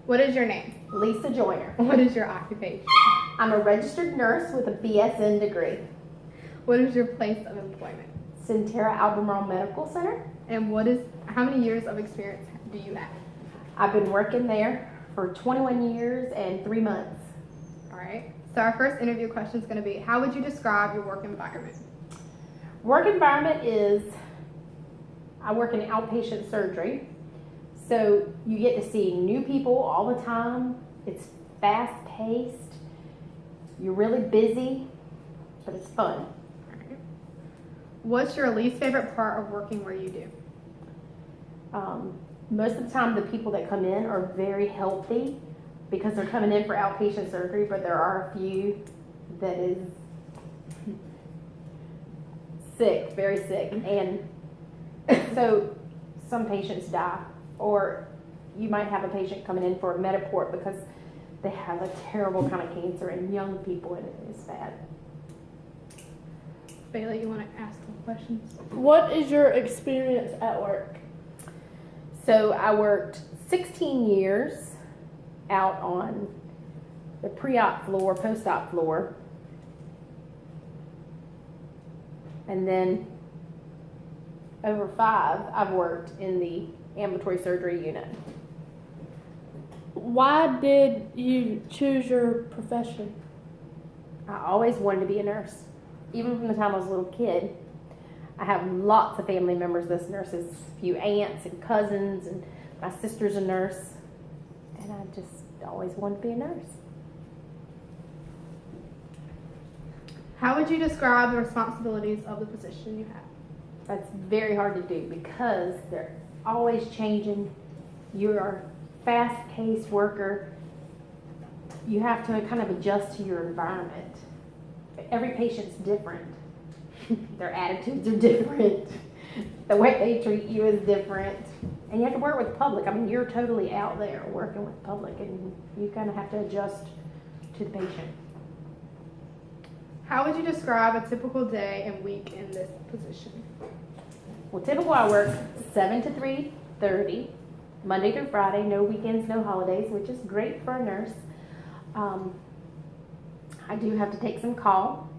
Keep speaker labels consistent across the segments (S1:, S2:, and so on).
S1: What is your name?
S2: Lisa Joyner.
S1: What is your occupation?
S2: I'm a registered nurse with a BSN degree.
S1: What is your place of employment?
S2: Centera Albemarle Medical Center.
S1: And how many years of experience do you have?
S2: I've been working there for 21 years and 3 months.
S1: All right. So our first interview question is going to be, how would you describe your work environment?
S2: Work environment is, I work in outpatient surgery. So you get to see new people all the time. It's fast paced. You're really busy, but it's fun.
S1: All right. What's your least favorite part of working where you do?
S2: Most of the time the people that come in are very healthy because they're coming in for outpatient surgery, but there are a few that is sick, very sick. And so some patients die, or you might have a patient coming in for a Mediport because they have a terrible kind of cancer in young people, and it's bad.
S1: Bailey, you want to ask some questions?
S3: What is your experience at work?
S2: So I worked 16 years out on the pre-op floor, post-op floor. And then over 5, I've worked in the ambulatory surgery unit.
S3: Why did you choose your profession?
S2: I always wanted to be a nurse, even from the time I was a little kid. I have lots of family members that's nurses, a few aunts and cousins, and my sister's a nurse, and I just always wanted to be a nurse.
S1: How would you describe the responsibilities of the position you have?
S2: That's very hard to do because they're always changing. You're a fast-paced worker. You have to kind of adjust to your environment. Every patient's different. Their attitudes are different. The way they treat you is different. And you have to work with public. I mean, you're totally out there working with public, and you kind of have to adjust to the patient.
S1: How would you describe a typical day and week in this position?
S2: Well, typical, I work 7 to 3:30, Monday through Friday, no weekends, no holidays, which is great for a nurse. I do have to take some call,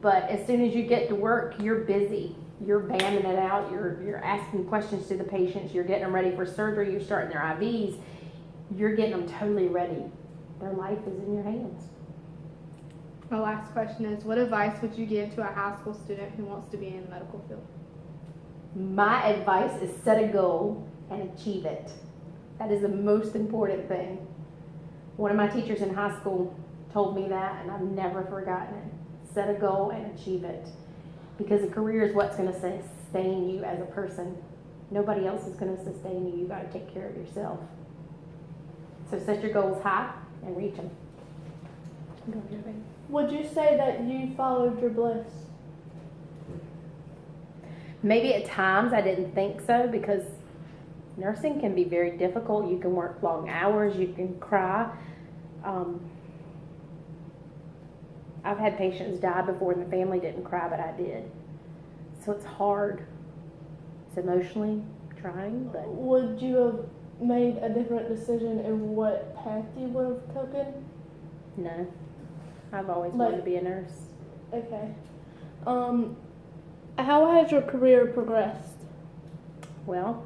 S2: but as soon as you get to work, you're busy. You're banding it out. You're asking questions to the patients. You're getting them ready for surgery. You're starting their IVs. You're getting them totally ready. Their life is in your hands.
S1: My last question is, what advice would you give to a high school student who wants to be in the medical field?
S2: My advice is set a goal and achieve it. That is the most important thing. One of my teachers in high school told me that, and I've never forgotten it. Set a goal and achieve it. Because a career is what's going to sustain you as a person. Nobody else is going to sustain you. You've got to take care of yourself. So set your goals high and reach them. Go ahead, baby.
S3: Would you say that you followed your bliss?
S2: Maybe at times I didn't think so, because nursing can be very difficult. You can work long hours. You can cry. I've had patients die before and the family didn't cry, but I did. So it's hard. It's emotionally trying, but
S3: Would you have made a different decision in what path you would have taken?
S2: no. I've always wanted to be a nurse.
S3: Okay. How has your career progressed?
S2: Well,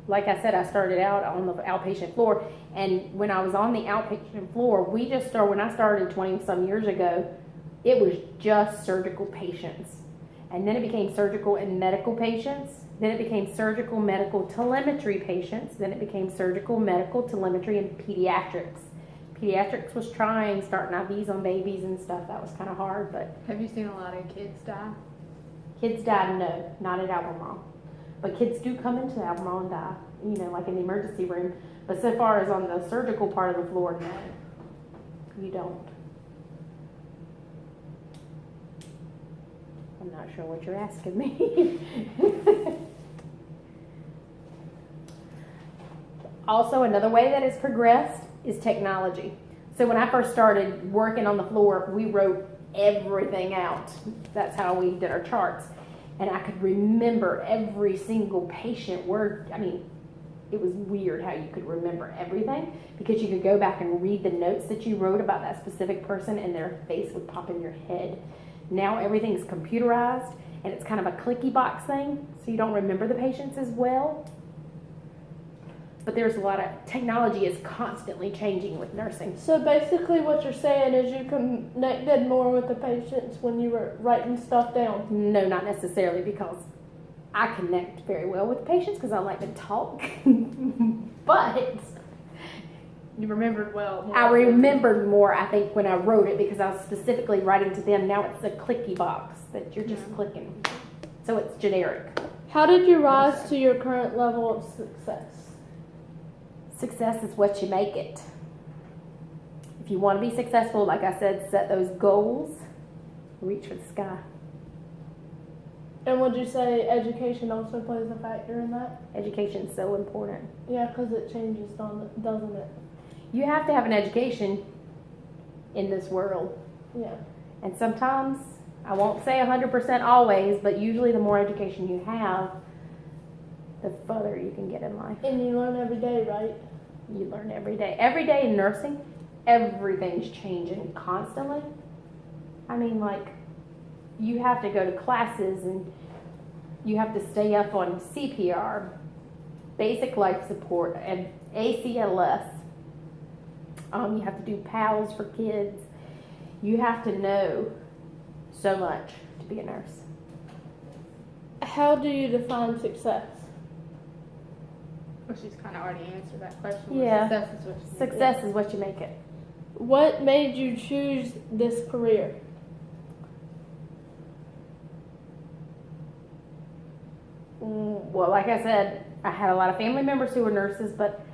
S2: like I said, I started out on the outpatient floor, and when I was on the outpatient floor, when I started 20-some years ago, it was just surgical patients. And then it became surgical and medical patients. Then it became surgical medical telemetry patients. Then it became surgical medical telemetry and pediatrics. Pediatrics was trying, starting IVs on babies and stuff. That was kind of hard, but
S1: Have you seen a lot of kids die?
S2: kids die, no, not at Albemarle. But kids do come into Albemarle and die, like in the emergency room. But so far as on the surgical part of the floor, no, you don't. I'm not sure what you're asking me. Also, another way that it's progressed is technology. So when I first started working on the floor, we wrote everything out. That's how we did our charts. And I could remember every single patient word. I mean, it was weird how you could remember everything because you could go back and read the notes that you wrote about that specific person and their face would pop in your head. Now everything's computerized and it's kind of a clicky box thing, so you don't remember the patients as well. But there's a lot of technology is constantly changing with nursing.
S3: So basically what you're saying is you connected more with the patients when you were writing stuff down.
S2: No, not necessarily, because I connect very well with patients because I like to talk. But
S1: You remembered well. more.
S2: I remembered more, I think, when I wrote it because I was specifically writing to them. Now it's a clicky box that you're just clicking. So it's generic.
S3: How did you rise to your current level of success?
S2: Success is what you make it. If you want to be successful, like I said, set those goals, reach for the sky.
S3: And would you say education also plays a factor in that?
S2: Education's so important.
S3: Yeah, because it changes, doesn't it?
S2: You have to have an education in this world.
S3: Yeah.
S2: And sometimes, I won't say 100% always, but usually the more education you have, the further you can get in life.
S3: And you learn every day, right?
S2: You learn every day. Every day in nursing, everything's changing constantly. I mean, like, you have to go to classes and you have to stay up on CPR, basic life support, and ACLS. You have to do PALS for kids. You have to know so much to be a nurse.
S3: How do you define success?
S1: Well, she's kind of already answered that question.
S2: Yeah.
S1: Success is what you make.
S2: Success is what you make it.
S3: What made you choose this career?
S2: Well, like I said, I had a lot of family members who were nurses, but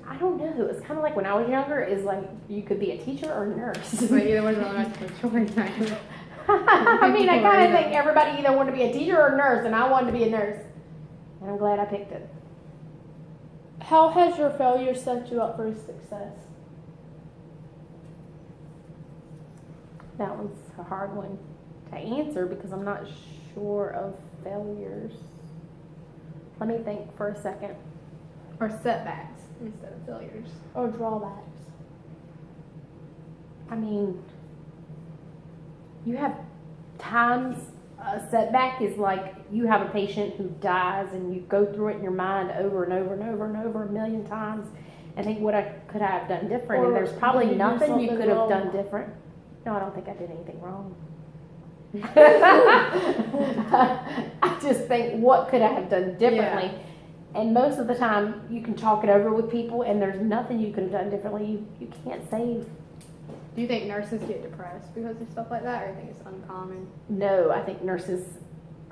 S2: I don't know. It was kind of like when I was younger, is like you could be a teacher or a nurse.
S1: But either wasn't really much of a choice.
S2: I mean, I kind of think everybody either wanted to be a teacher or a nurse, and I wanted to be a nurse. And I'm glad I picked it.
S3: How has your failure set you up for success?
S2: That one's a hard one to answer because I'm not sure of failures. Let me think for a second.
S1: Or setbacks instead of failures.
S3: Or drawbacks?
S2: I mean, you have times, a setback is like you have a patient who dies and you go through it in your mind over and over and over and over a million times and think what could I have done different, and
S3: Or
S2: there's probably
S3: did you do
S2: nothing you
S3: something
S2: could have
S3: wrong?
S2: done different. No, I don't think I did anything wrong. I just think what could I have done differently? And most of the time you can talk it over with people and there's nothing you could have done differently. You can't save.
S1: Do you think nurses get depressed because of stuff like that, or do you think it's uncommon?
S2: No, I think nurses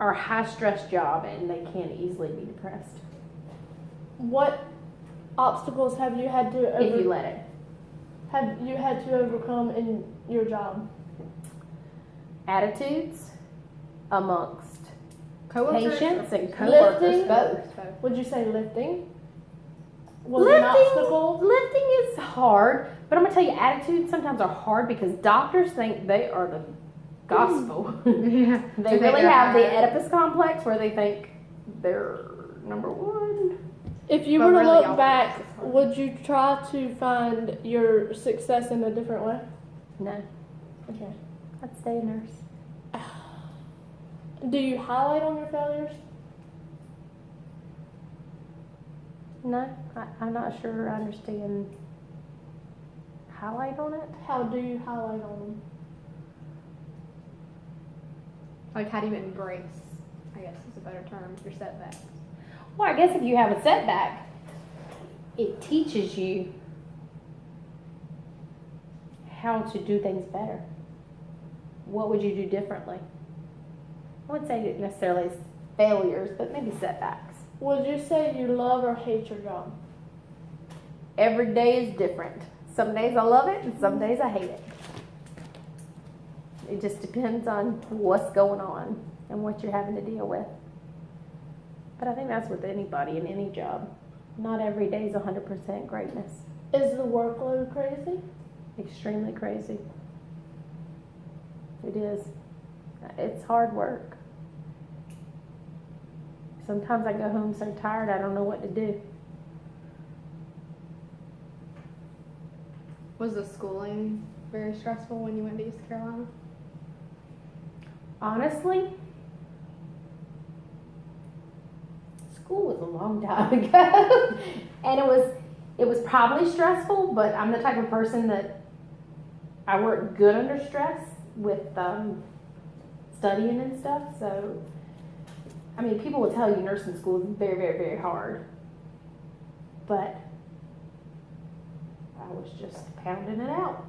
S2: are a high stress job and they can easily be depressed
S3: What obstacles have you had to
S2: if you let it.
S3: overcome in your job?
S2: Attitudes amongst
S1: Coworkers?
S2: patients
S1: or
S2: and coworkers,
S3: Lifting?
S2: both.
S1: Both.
S3: Would you say lifting was an obstacle?
S2: Lifting is hard, but I'm gonna tell you, attitudes sometimes are hard because doctors think they are the gospel.
S1: Yeah.
S2: They really have the Oedipus complex where they think they're number one.
S3: If you
S1: But
S3: were to
S1: really,
S3: look
S1: all
S3: back,
S1: practice is hard.
S3: would you try to find your success in a different way?
S2: No,
S3: Okay.
S2: I'd stay a nurse.
S3: Do you highlight on your failures?
S2: No, I'm not sure I understand. Highlight on it?
S3: How do you highlight on them?
S1: Like, how do you embrace, I guess is a better term, your setbacks?
S2: Well, I guess if you have a setback, it teaches you how to do things better. What would you do differently? I wouldn't say necessarily failures, but maybe setbacks.
S3: Would you say you love or hate your job?
S2: Every day is different. Some days I love it and some days I hate it. It just depends on what's going on and what you're having to deal with. But I think that's with anybody in any job. Not every day is 100% greatness.
S3: Is the workload crazy?
S2: Extremely crazy. It is. It's hard work. Sometimes I go home so tired I don't know what to do.
S1: Was the schooling very stressful when you went to East Carolina?
S2: Honestly, school was a long time ago, and it was probably stressful. But I'm the type of person that I work good under stress with studying and stuff. So, I mean, people will tell you nursing school is very, very, very hard, but I was just pounding it out.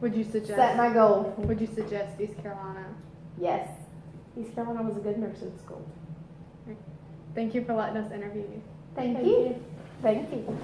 S1: Would you
S2: Set
S1: suggest?
S2: my goal.
S1: Would you suggest East Carolina?
S2: Yes, East Carolina was a good nursing school.
S1: Thank you for letting us interview you.
S2: Thank you. Thank you.